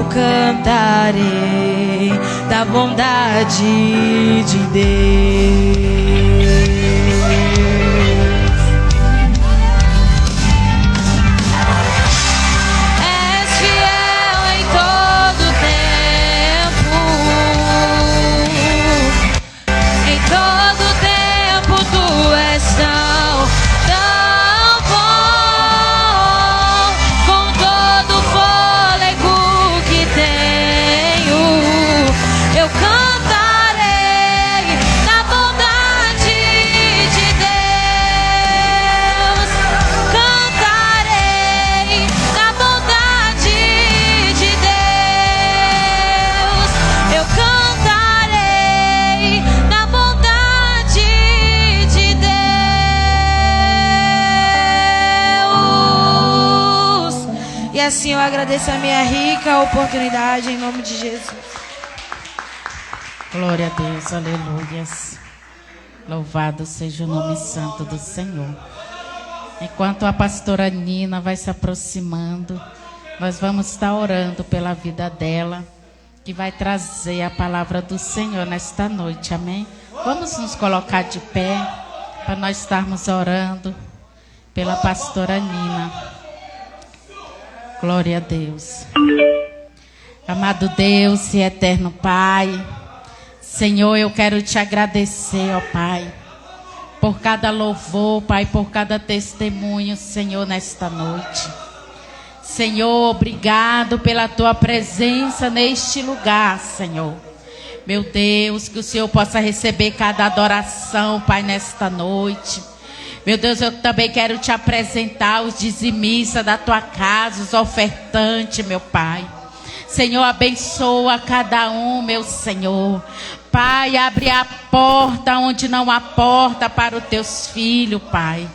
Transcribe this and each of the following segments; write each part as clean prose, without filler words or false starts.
cantarei da bondade de Deus. És fiel em todo tempo, em todo tempo tu és tão bom, com todo o fôlego que tenho, eu cantarei da bondade de Deus, cantarei da bondade de Deus, eu cantarei da bondade de Deus. E assim eu agradeço a minha rica oportunidade em nome de Jesus. Glória a Deus, aleluias. Louvado seja o nome santo do Senhor. Enquanto a pastora Nina vai se aproximando, nós vamos estar orando pela vida dela, que vai trazer a palavra do Senhor nesta noite, amém? Vamos nos colocar de pé, para nós estarmos orando pela pastora Nina. Glória a Deus. Amado Deus e eterno Pai, Senhor, eu quero te agradecer, ó Pai, por cada louvor, Pai, por cada testemunho, Senhor, nesta noite. Senhor, obrigado pela tua presença neste lugar, Senhor. Meu Deus, que o Senhor possa receber cada adoração, Pai, nesta noite. Meu Deus, eu também quero te apresentar os dizimistas da tua casa, os ofertantes, meu Pai. Senhor, abençoa cada um, meu Senhor. Pai, abre a porta onde não há porta para os teus filhos, Pai.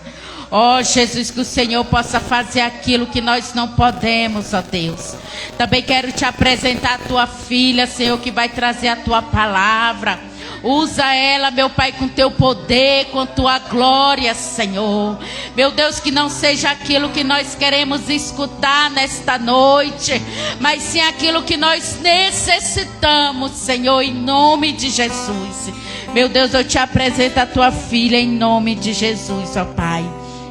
Ó Jesus, que o Senhor possa fazer aquilo que nós não podemos, ó Deus. Também quero te apresentar a tua filha, Senhor, que vai trazer a tua palavra. Usa ela, meu Pai, com teu poder, com tua glória, Senhor. Meu Deus, que não seja aquilo que nós queremos escutar nesta noite, mas sim aquilo que nós necessitamos, Senhor, em nome de Jesus. Meu Deus, eu te apresento a tua filha em nome de Jesus, ó Pai.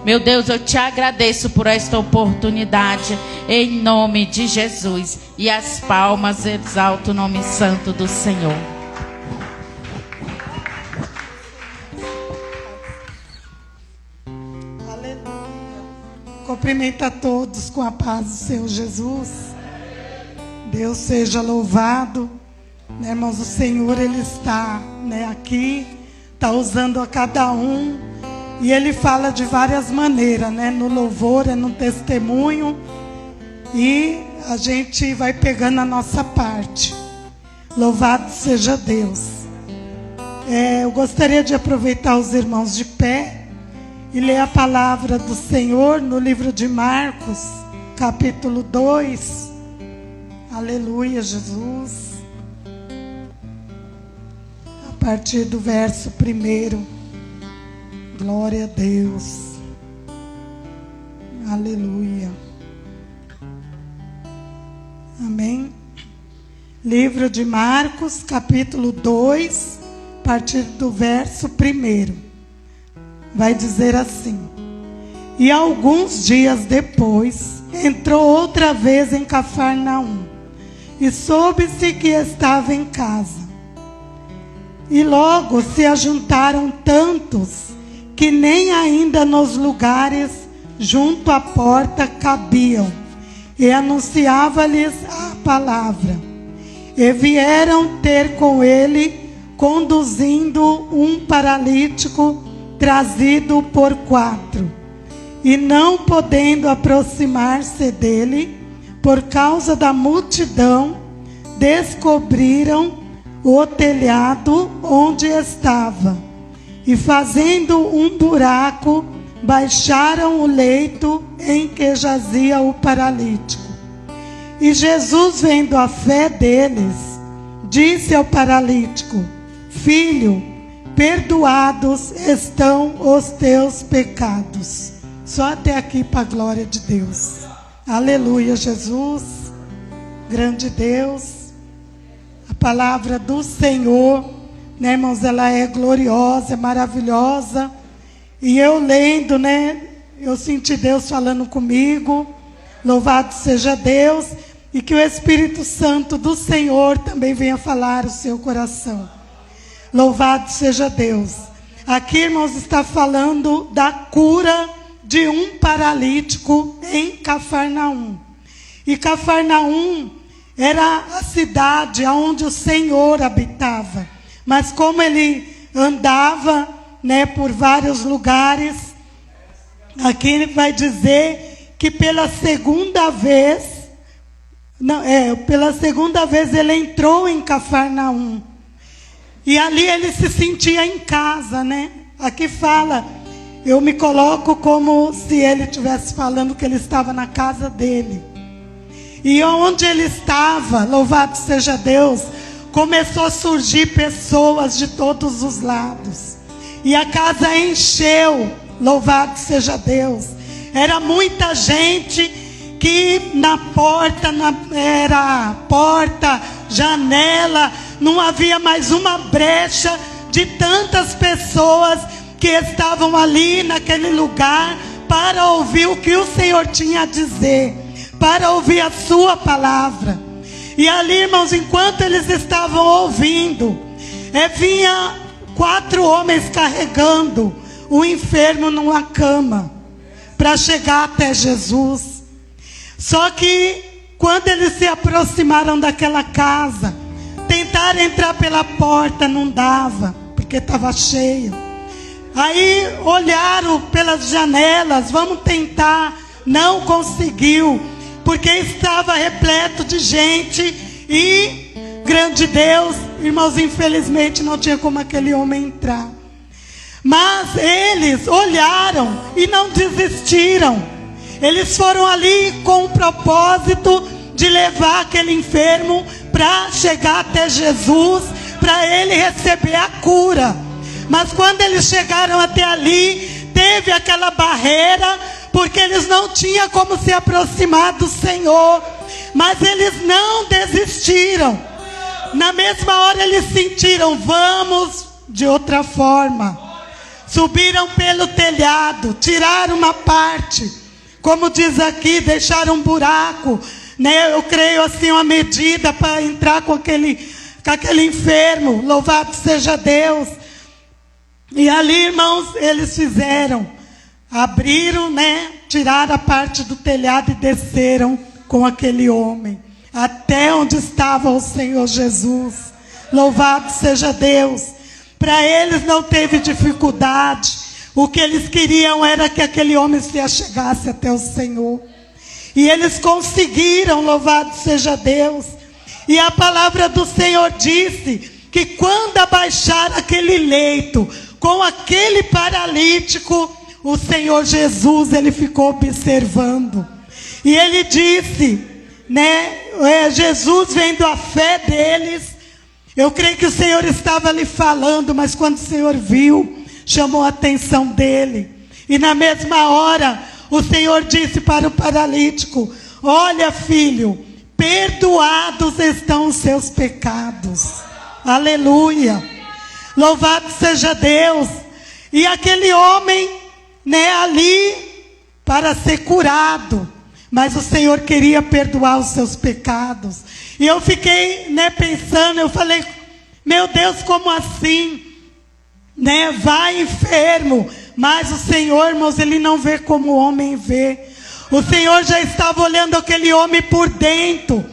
Meu Deus, eu te agradeço por esta oportunidade, em nome de Jesus. E as palmas exaltam o nome santo do Senhor. Cumprimento a todos com a paz do Senhor Jesus. Deus seja louvado, né, irmãos? O Senhor, Ele está, né, aqui, está usando a cada um, e Ele fala de várias maneiras, né? No louvor, no testemunho, e a gente vai pegando a nossa parte. Louvado seja Deus. Eu gostaria de aproveitar os irmãos de pé e ler a palavra do Senhor no livro de Marcos, capítulo 2. Aleluia, Jesus. A partir do verso 1. Glória a Deus. Aleluia. Amém. Livro de Marcos, capítulo 2, a partir do verso 1. Vai dizer assim: e alguns dias depois, entrou outra vez em Cafarnaum, e soube-se que estava em casa. E logo se ajuntaram tantos, que nem ainda nos lugares junto à porta cabiam, e anunciava-lhes a palavra. E vieram ter com ele, conduzindo um paralítico, trazido por 4, e não podendo aproximar-se dele, por causa da multidão, descobriram o telhado onde estava, e fazendo um buraco, baixaram o leito em que jazia o paralítico. E Jesus, vendo a fé deles, disse ao paralítico: filho, perdoados estão os teus pecados. Só até aqui para a glória de Deus. Aleluia, Jesus. grande Deus. A palavra do Senhor, né, irmãos, ela é gloriosa, é maravilhosa. E eu lendo, né, eu senti Deus falando comigo. Louvado seja Deus. E que o Espírito Santo do Senhor também venha falar o seu coração. Louvado seja Deus. Aqui, irmãos, está falando da cura de um paralítico em Cafarnaum. E Cafarnaum era a cidade onde o Senhor habitava. Mas como ele andava, né, por vários lugares, aqui ele vai dizer que pela segunda vez ele entrou em Cafarnaum. E ali ele se sentia em casa, né? Aqui fala, eu me coloco como se ele estivesse falando que ele estava na casa dele. E onde ele estava, louvado seja Deus, começou a surgir pessoas de todos os lados. E a casa encheu, louvado seja Deus. Era muita gente que na porta, era porta, janela, não havia mais uma brecha de tantas pessoas que estavam ali naquele lugar para ouvir o que o Senhor tinha a dizer, para ouvir a sua palavra. E ali, irmãos, enquanto eles estavam ouvindo, vinha 4 homens carregando o enfermo numa cama para chegar até Jesus. Só que quando eles se aproximaram daquela casa, tentaram entrar pela porta, não dava, porque estava cheio. Aí olharam pelas janelas, vamos tentar, não conseguiu, porque estava repleto de gente e, grande Deus, irmãos, infelizmente não tinha como aquele homem entrar. Mas eles olharam e não desistiram. Eles foram ali com o propósito de levar aquele enfermo para chegar até Jesus, para ele receber a cura. Mas quando eles chegaram até ali, teve aquela barreira, porque eles não tinham como se aproximar do Senhor. Mas eles não desistiram. Na mesma hora eles sentiram, vamos de outra forma. Subiram pelo telhado, tiraram uma parte. Como diz aqui, deixaram um buraco, né? Eu creio assim, uma medida para entrar com aquele enfermo. Louvado seja Deus. E ali, irmãos, eles fizeram. Abriram, né? Tiraram a parte do telhado e desceram com aquele homem. Até onde estava o Senhor Jesus. Louvado seja Deus. Para eles não teve dificuldade. O que eles queriam era que aquele homem se achegasse até o Senhor. E eles conseguiram, louvado seja Deus. E a palavra do Senhor disse que quando abaixaram aquele leito com aquele paralítico, o Senhor Jesus, ele ficou observando. E ele disse, né, Jesus vendo a fé deles, eu creio que o Senhor estava ali falando, mas quando o Senhor viu, chamou a atenção dele. E na mesma hora, o Senhor disse para o paralítico, olha, filho, perdoados estão os seus pecados. Aleluia. Louvado seja Deus. E aquele homem, né, ali para ser curado. Mas o Senhor queria perdoar os seus pecados. E eu fiquei, né, pensando, eu falei, meu Deus, como assim? Né, vai enfermo, mas o Senhor, irmãos, ele não vê como o homem vê. O Senhor já estava olhando aquele homem por dentro.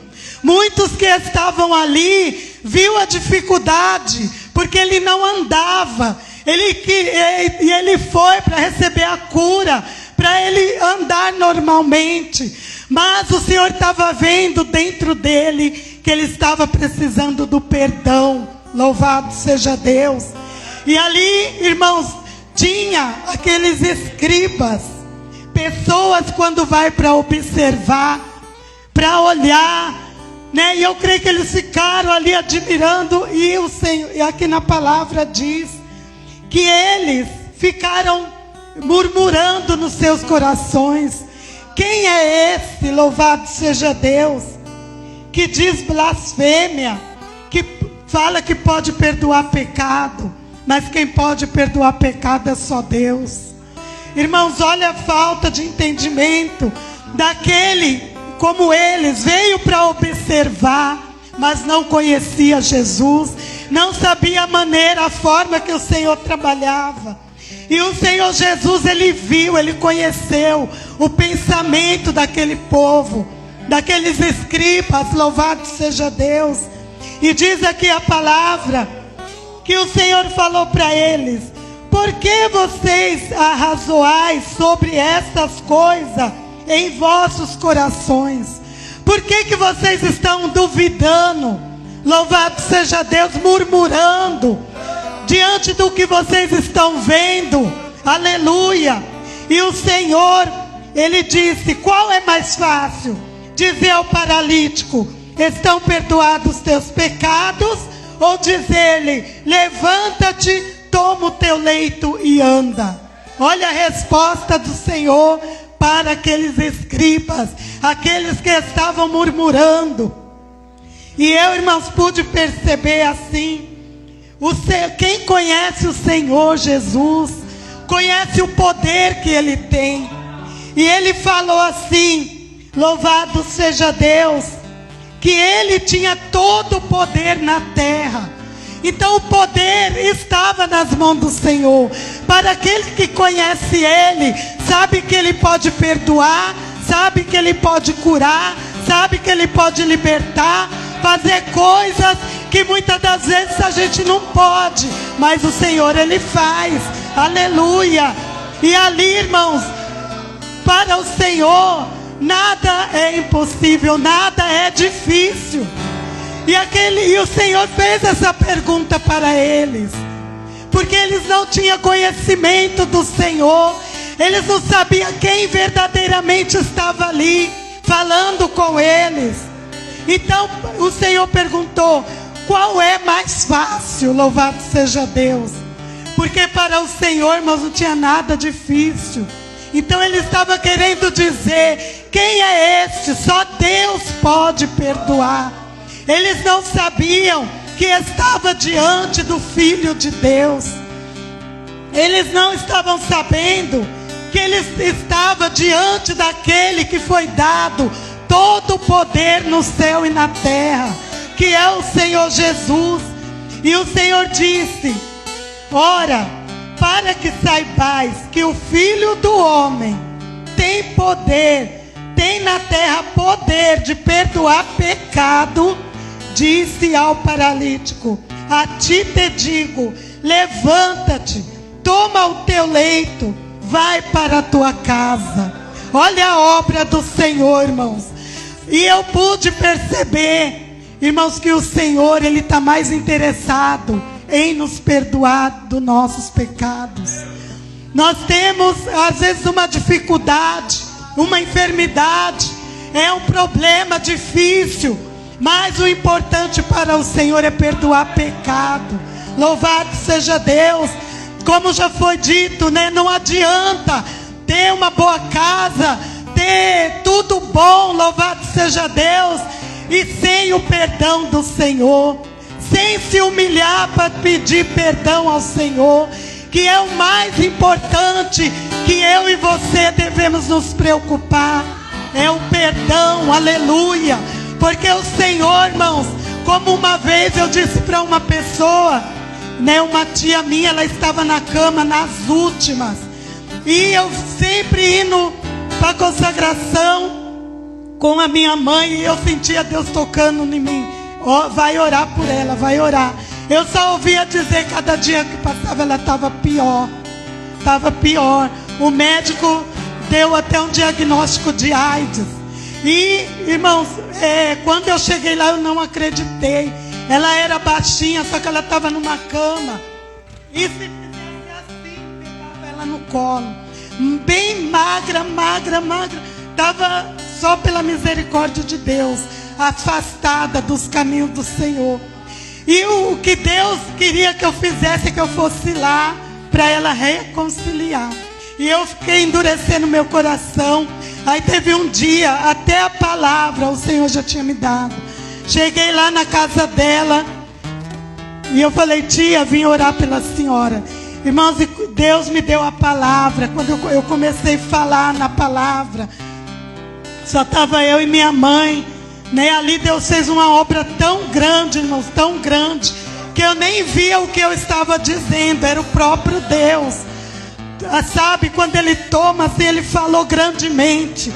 Muitos que estavam ali viu a dificuldade, porque ele não andava. E ele foi para receber a cura, para ele andar normalmente. Mas o Senhor estava vendo dentro dele que ele estava precisando do perdão. Louvado seja Deus. E ali, irmãos, tinha aqueles escribas, pessoas quando vai para observar, para olhar, né? E eu creio que eles ficaram ali admirando, e o Senhor, e aqui na palavra diz que eles ficaram murmurando nos seus corações: quem é esse? Louvado seja Deus, que diz blasfêmia, que fala que pode perdoar pecado, mas quem pode perdoar pecado é só Deus. Irmãos, olha a falta de entendimento daquele, como eles, veio para observar, mas não conhecia Jesus, não sabia a maneira, a forma que o Senhor trabalhava. E o Senhor Jesus, ele viu, ele conheceu o pensamento daquele povo, daqueles escribas, louvado seja Deus. E diz aqui a palavra, que o Senhor falou para eles: por que vocês arrazoais sobre estas coisas em vossos corações? Por que vocês estão duvidando? Louvado seja Deus, murmurando diante do que vocês estão vendo. Aleluia. E o Senhor, ele disse: qual é mais fácil? Dizer ao paralítico: estão perdoados os teus pecados? Ou dizer-lhe: levanta-te, toma o teu leito e anda? Olha a resposta do Senhor para aqueles escribas, aqueles que estavam murmurando. E eu, irmãos, pude perceber assim, quem conhece o Senhor Jesus, conhece o poder que Ele tem. E Ele falou assim, louvado seja Deus, que Ele tinha todo o poder na terra. Então o poder estava nas mãos do Senhor. Para aquele que conhece Ele, sabe que Ele pode perdoar, sabe que Ele pode curar, sabe que Ele pode libertar, fazer coisas que muitas das vezes a gente não pode, mas o Senhor, Ele faz. Aleluia. E ali, irmãos, para o Senhor nada é impossível, nada é difícil. E o Senhor fez essa pergunta para eles, porque eles não tinham conhecimento do Senhor, eles não sabiam quem verdadeiramente estava ali falando com eles. Então o Senhor perguntou: qual é mais fácil? Louvado seja Deus. Porque para o Senhor, irmãos, não tinha nada difícil. Então ele estava querendo dizer: quem é este? Só Deus pode perdoar. Eles não sabiam que estava diante do Filho de Deus. Eles não estavam sabendo que eles estavam diante daquele que foi dado todo o poder no céu e na terra, que é o Senhor Jesus. E o Senhor disse: ora, para que saibais que o Filho do Homem tem poder, tem na terra poder de perdoar pecado, disse ao paralítico: a ti te digo, levanta-te, toma o teu leito, vai para a tua casa. Olha a obra do Senhor, irmãos. E eu pude perceber, irmãos, que o Senhor, Ele está mais interessado em nos perdoar dos nossos pecados. Nós temos às vezes uma dificuldade, uma enfermidade, é um problema difícil, mas o importante para o Senhor é perdoar pecado. Louvado seja Deus. Como já foi dito, né? Não adianta ter uma boa casa, ter tudo bom, louvado seja Deus, e sem o perdão do Senhor, sem se humilhar para pedir perdão ao Senhor, que é o mais importante que eu e você devemos nos preocupar, é o perdão. Aleluia. Porque o Senhor, irmãos, como uma vez eu disse para uma pessoa, né, uma tia minha, ela estava na cama nas últimas, e eu sempre indo para a consagração com a minha mãe, e eu sentia Deus tocando em mim: ó, vai orar por ela, vai orar. Eu só ouvia dizer, cada dia que passava ela estava pior, estava pior. O médico deu até um diagnóstico de AIDS. E, irmãos, quando eu cheguei lá eu não acreditei. Ela era baixinha, só que ela estava numa cama. E se fizesse assim, pegava ela no colo. Bem magra, magra, magra. Estava só pela misericórdia de Deus, afastada dos caminhos do Senhor. E o que Deus queria que eu fizesse é que eu fosse lá para ela reconciliar. E eu fiquei endurecendo meu coração. Aí teve um dia, até a palavra o Senhor já tinha me dado. Cheguei lá na casa dela e eu falei: tia, vim orar pela senhora. Irmãos, Deus me deu a palavra. Quando eu comecei a falar na palavra, só estava eu e minha mãe, né? Ali Deus fez uma obra tão grande, irmãos, tão grande, que eu nem via o que eu estava dizendo. Era o próprio Deus. Sabe, quando Ele toma assim, Ele falou grandemente.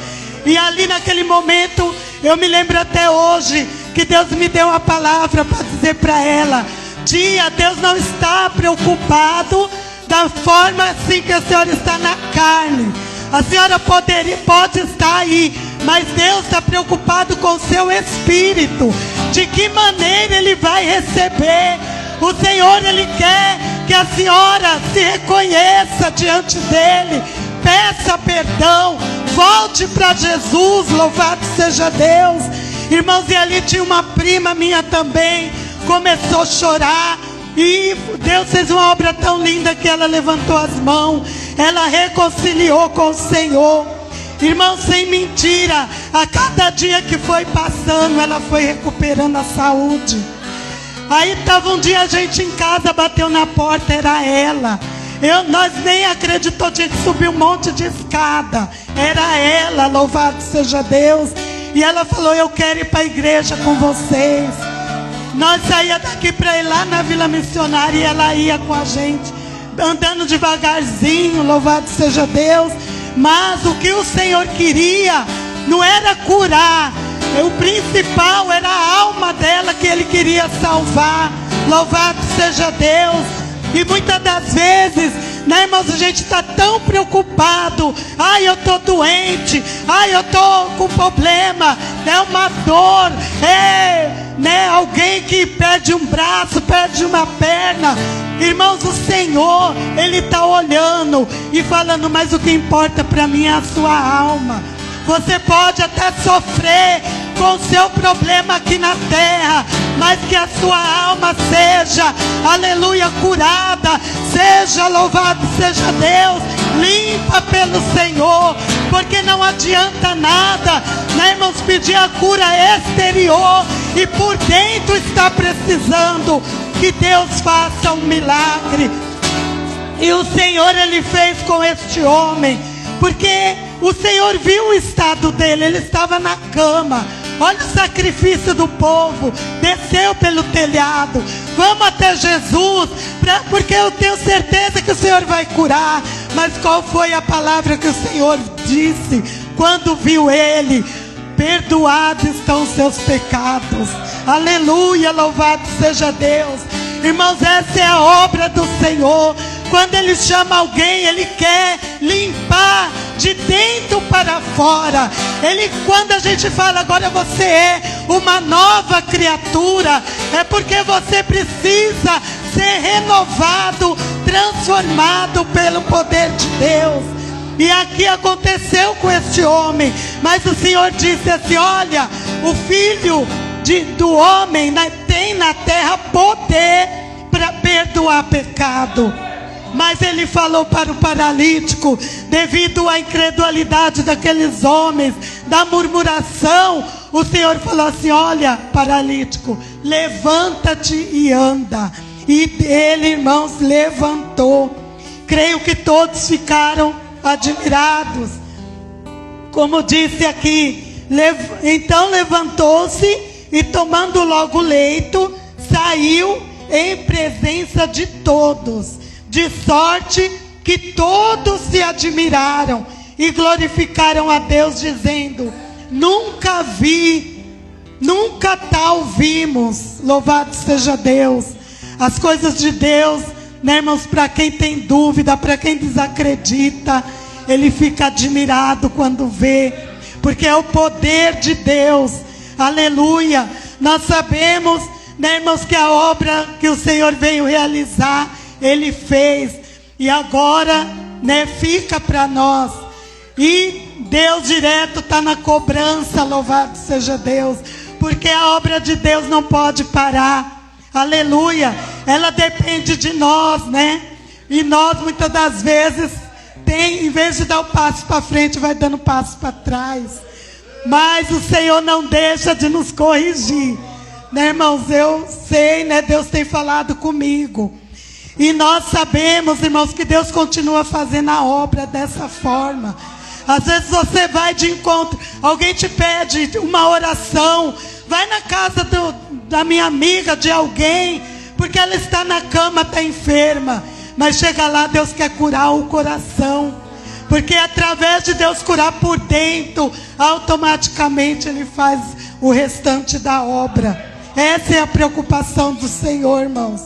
E ali naquele momento, eu me lembro até hoje, que Deus me deu a palavra para dizer para ela: tia, Deus não está preocupado da forma assim que a senhora está na carne. A senhora pode estar aí, mas Deus está preocupado com o seu espírito. De que maneira Ele vai receber? O Senhor, Ele quer que a senhora se reconheça diante dEle. Peça perdão, volte para Jesus, louvado seja Deus. Irmãos, e ali tinha uma prima minha também, começou a chorar. E Deus fez uma obra tão linda que ela levantou as mãos, ela reconciliou com o Senhor. Irmão, sem mentira, a cada dia que foi passando, ela foi recuperando a saúde. Aí estava um dia a gente em casa, bateu na porta, era ela. Nós nem acreditou, tinha que subir um monte de escada. Era ela, louvado seja Deus. E ela falou: eu quero ir para a igreja com vocês. Nós saíamos daqui para ir lá na Vila Missionária, e ela ia com a gente, andando devagarzinho, louvado seja Deus. Mas o que o Senhor queria não era curar, o principal era a alma dela que Ele queria salvar, louvado seja Deus. E muitas das vezes, né, irmãos, a gente está tão preocupado: ai, eu estou doente, ai, eu estou com problema, é uma dor, né, alguém que perde um braço, perde uma perna. Irmãos, o Senhor, Ele está olhando e falando: mas o que importa para mim é a sua alma. Você pode até sofrer com o seu problema aqui na terra, mas que a sua alma seja, aleluia, curada, seja, louvado seja Deus, limpa pelo Senhor. Porque não adianta nada, né, irmãos, pedir a cura exterior e por dentro está precisando que Deus faça um milagre. E o Senhor, Ele fez com este homem, porque o Senhor viu o estado dele, ele estava na cama. Olha o sacrifício do povo, desceu pelo telhado. Vamos até Jesus, porque eu tenho certeza que o Senhor vai curar. Mas qual foi a palavra que o Senhor disse quando viu ele? Perdoados estão os seus pecados. Aleluia, louvado seja Deus. Irmãos, essa é a obra do Senhor. Quando Ele chama alguém, Ele quer limpar de dentro para fora. Quando a gente fala: agora você é uma nova criatura, é porque você precisa ser renovado, transformado pelo poder de Deus. E aqui aconteceu com este homem. Mas o Senhor disse assim: olha, o Filho do homem, né, tem na terra poder para perdoar pecado. Mas Ele falou para o paralítico, devido à incredulidade daqueles homens, da murmuração, o Senhor falou assim: olha, paralítico, levanta-te e anda. E ele, irmãos, levantou. Creio que todos ficaram admirados. Como disse aqui, então levantou-se e, tomando logo o leito, saiu em presença de todos, de sorte que todos se admiraram e glorificaram a Deus, dizendo: nunca vi, nunca tal vimos. Louvado seja Deus. As coisas de Deus, né, irmãos, para quem tem dúvida, para quem desacredita, ele fica admirado quando vê, porque é o poder de Deus. Aleluia. Nós sabemos, né, irmãos, que a obra que o Senhor veio realizar, Ele fez, e agora, né, fica para nós. E Deus direto está na cobrança, louvado seja Deus, porque a obra de Deus não pode parar. Aleluia. Ela depende de nós, né? E nós muitas das vezes em vez de dar o passo para frente, vai dando passo para trás. Mas o Senhor não deixa de nos corrigir. né, irmãos, eu sei, né, Deus tem falado comigo. E nós sabemos, irmãos, que Deus continua fazendo a obra dessa forma. Às vezes você vai de encontro, alguém te pede uma oração, vai na casa da minha amiga, de alguém, porque ela está na cama, está enferma. Mas chega lá, Deus quer curar o coração. Porque através de Deus curar por dentro, automaticamente Ele faz o restante da obra. Essa é a preocupação do Senhor, irmãos.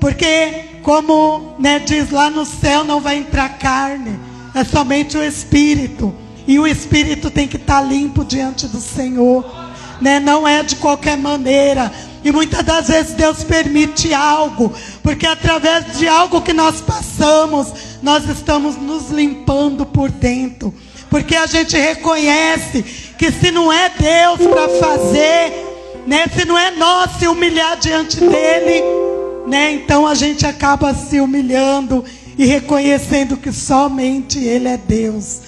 Porque, como, né, diz lá no céu, não vai entrar carne, é somente o Espírito. E o Espírito tem que estar limpo diante do Senhor, né? Não é de qualquer maneira. E muitas das vezes Deus permite algo, porque através de algo que nós passamos, nós estamos nos limpando por dentro. Porque a gente reconhece que se não é Deus para fazer, né, se não é nós se humilhar diante dele, né, então a gente acaba se humilhando e reconhecendo que somente Ele é Deus.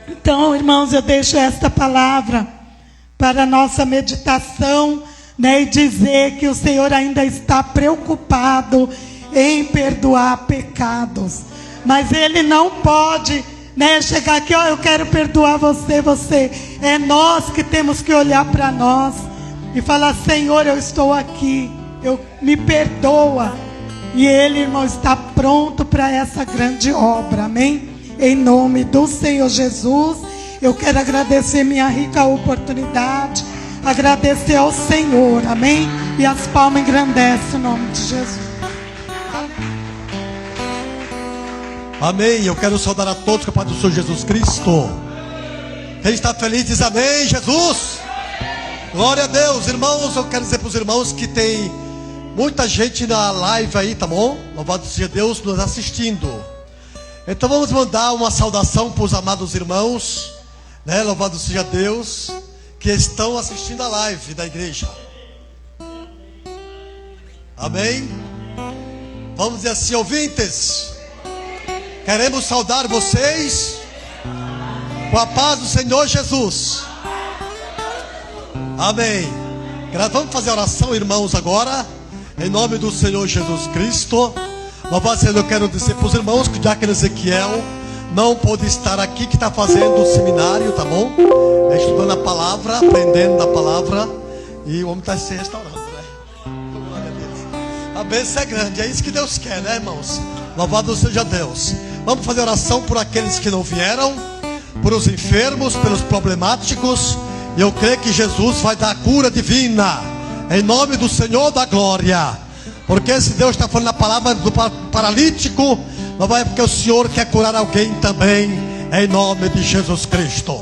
Então, irmãos, eu deixo esta palavra para a nossa meditação, né, e dizer que o Senhor ainda está preocupado em perdoar pecados. Mas Ele não pode, né, chegar aqui, ó, eu quero perdoar você. É nós que temos que olhar para nós e falar: Senhor, eu estou aqui, me perdoa. E Ele, irmão, está pronto para essa grande obra, amém? Em nome do Senhor Jesus, eu quero agradecer minha rica oportunidade, agradecer ao Senhor, amém? E as palmas engrandecem o nome de Jesus. Amém. Eu quero saudar a todos com a paz do Senhor Jesus Cristo. Quem está feliz diz amém, Jesus. Glória a Deus. Irmãos, eu quero dizer para os irmãos que tem muita gente na live aí, tá bom? Louvado seja Deus nos assistindo. Então vamos mandar uma saudação para os amados irmãos, né? Louvado seja Deus, que estão assistindo a live da igreja. Amém? Vamos dizer assim: ouvintes, queremos saudar vocês com a paz do Senhor Jesus. Amém. Vamos fazer a oração, irmãos, agora, em nome do Senhor Jesus Cristo. Louvado seja, eu quero dizer para os irmãos que o diácono Ezequiel não pôde estar aqui, que está fazendo o seminário, tá bom? Estudando a palavra, aprendendo a palavra. E o homem está se restaurando, né? Glória a Deus. A bênção é grande, é isso que Deus quer, né, irmãos? Louvado seja Deus. Vamos fazer oração por aqueles que não vieram, por os enfermos, pelos problemáticos. E eu creio que Jesus vai dar a cura divina, em nome do Senhor da glória. Porque se Deus está falando a palavra do paralítico, não vai, porque o Senhor quer curar alguém também, em nome de Jesus Cristo.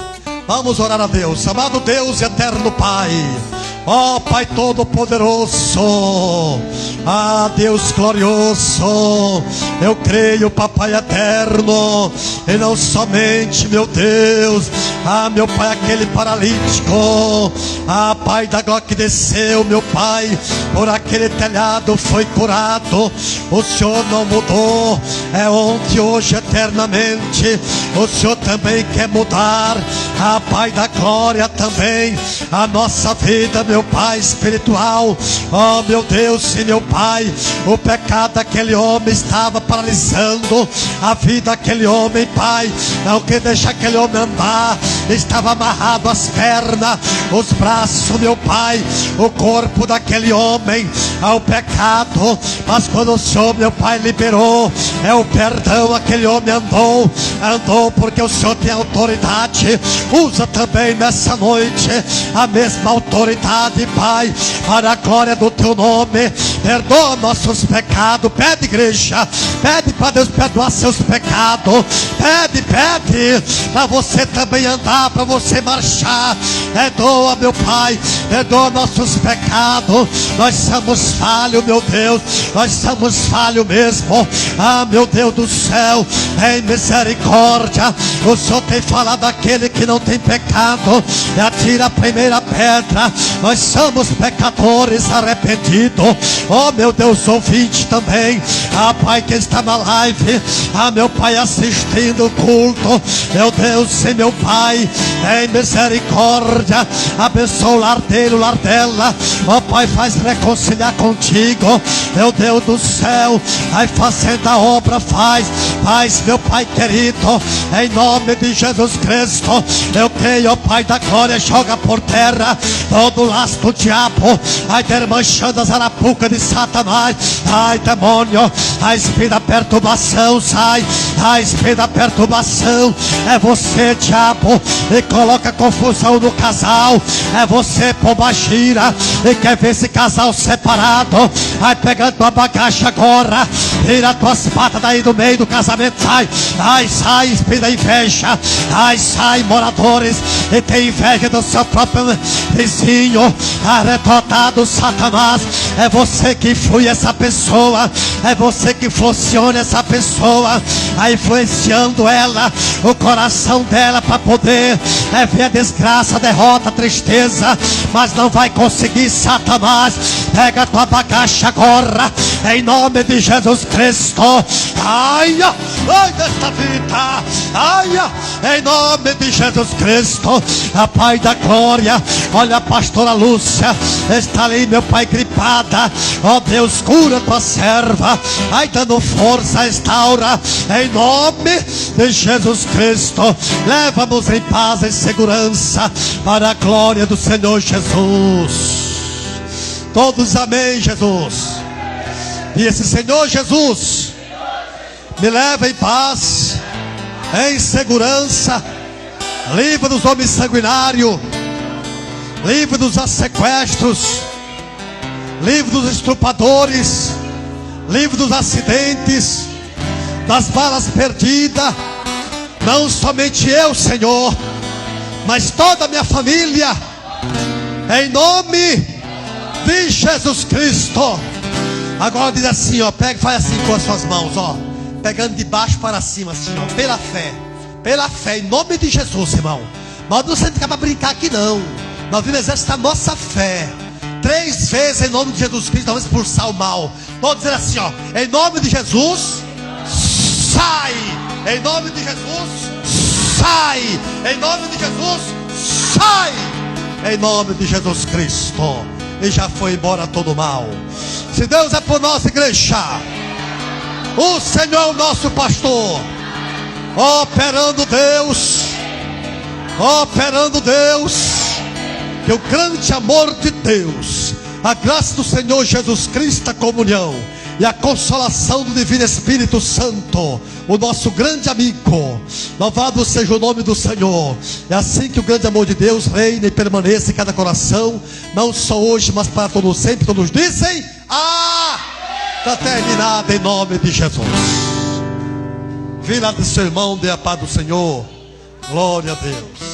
Vamos orar a Deus. Amado Deus e eterno Pai, ó Pai Todo-Poderoso, ah Deus glorioso, eu creio, Papai eterno, e não somente, meu Deus, ah meu Pai, aquele paralítico, ah Pai da glória que desceu, meu Pai, por aquele telhado foi curado. O Senhor não mudou, é ontem, hoje, eternamente. O Senhor também quer mudar, ah Pai da glória, também a nossa vida, meu Pai espiritual. Oh meu Deus e meu Pai, o pecado daquele homem estava paralisando a vida daquele homem, Pai. Não quer deixar aquele homem andar, estava amarrado as pernas, os braços, meu Pai, o corpo daquele homem ao pecado. Mas quando o Senhor, meu Pai, liberou, é o perdão, aquele homem andou porque o Senhor tem autoridade. Usa também nessa noite a mesma autoridade, Pai, para a glória do teu nome. Perdoa nossos pecados. Pede, igreja, pede para Deus perdoar seus pecados. Pede para você também andar, para você marchar. Perdoa, meu Pai, perdoa nossos pecados. Nós somos falhos, meu Deus, nós somos falhos mesmo. Ah, meu Deus do céu, em misericórdia, o Senhor tem falado àquele que não tem pecado, e atira a primeira pedra. Nós somos pecadores arrependidos. Oh meu Deus, ouvinte também, Pai, que está na live, meu Pai, assistindo o culto, meu Deus e meu Pai, em misericórdia, abençoa o lar dele, o lar dela, Pai, faz reconciliar contigo, meu Deus do céu, fazendo a obra, faz, meu Pai querido, em nome de Jesus Cristo, eu creio, Pai da glória, joga por terra todo o laço do diabo, dermanchando as arapucas de Satanás, demônio, espírito da perturbação, sai, espírito da perturbação, é você, diabo, e coloca confusão no casal, é você, pombagira, e quer ver esse casal separado, pegando tua bagagem agora, tira tuas patas daí do meio do casamento, sai, espírito da inveja, sai, moradores, e tem inveja do seu próprio vizinho, arretotado, Satanás, é você que influi essa pessoa, é você que funciona essa pessoa, influenciando ela, o coração dela, para poder ver a desgraça, a derrota, a tristeza, mas não vai conseguir. Satanás, pega a tua bagagem agora, em nome de Jesus Cristo, ai desta vida, em nome de Jesus Cristo, Pai da glória, olha a pastora Lúcia, está ali, meu Pai, gripada, Deus, cura tua serva, dando força, restaura, em nome de Jesus Cristo, leva-nos em paz e segurança, para a glória do Senhor Jesus. Todos amém, Jesus. E esse Senhor Jesus me leva em paz, em segurança, livre dos homens sanguinários, livre dos sequestros, livre dos estupradores, livre dos acidentes, das balas perdidas. Não somente eu, Senhor, mas toda a minha família, em nome de Jesus Cristo. Agora diz assim, pega e faz assim com as suas mãos, pegando de baixo para cima, assim, pela fé, em nome de Jesus, irmão. Nós não saímos para brincar aqui, não. Nós vimos exercitar a nossa fé. 3 vezes em nome de Jesus Cristo, nós vamos expulsar o mal. Vamos dizer assim, em nome de Jesus, sai. Em nome de Jesus, sai. Em nome de Jesus, sai. Em nome de Jesus Cristo. E já foi embora todo o mal. Se Deus é por nossa igreja, o Senhor é o nosso pastor. Operando Deus, que o grande amor de Deus, a graça do Senhor Jesus Cristo, a comunhão e a consolação do Divino Espírito Santo, o nosso grande amigo, louvado seja o nome do Senhor. É assim que o grande amor de Deus reina e permanece em cada coração, não só hoje, mas para todos sempre. Todos dizem está terminado, em nome de Jesus. Vira de seu irmão, dê a paz do Senhor. Glória a Deus.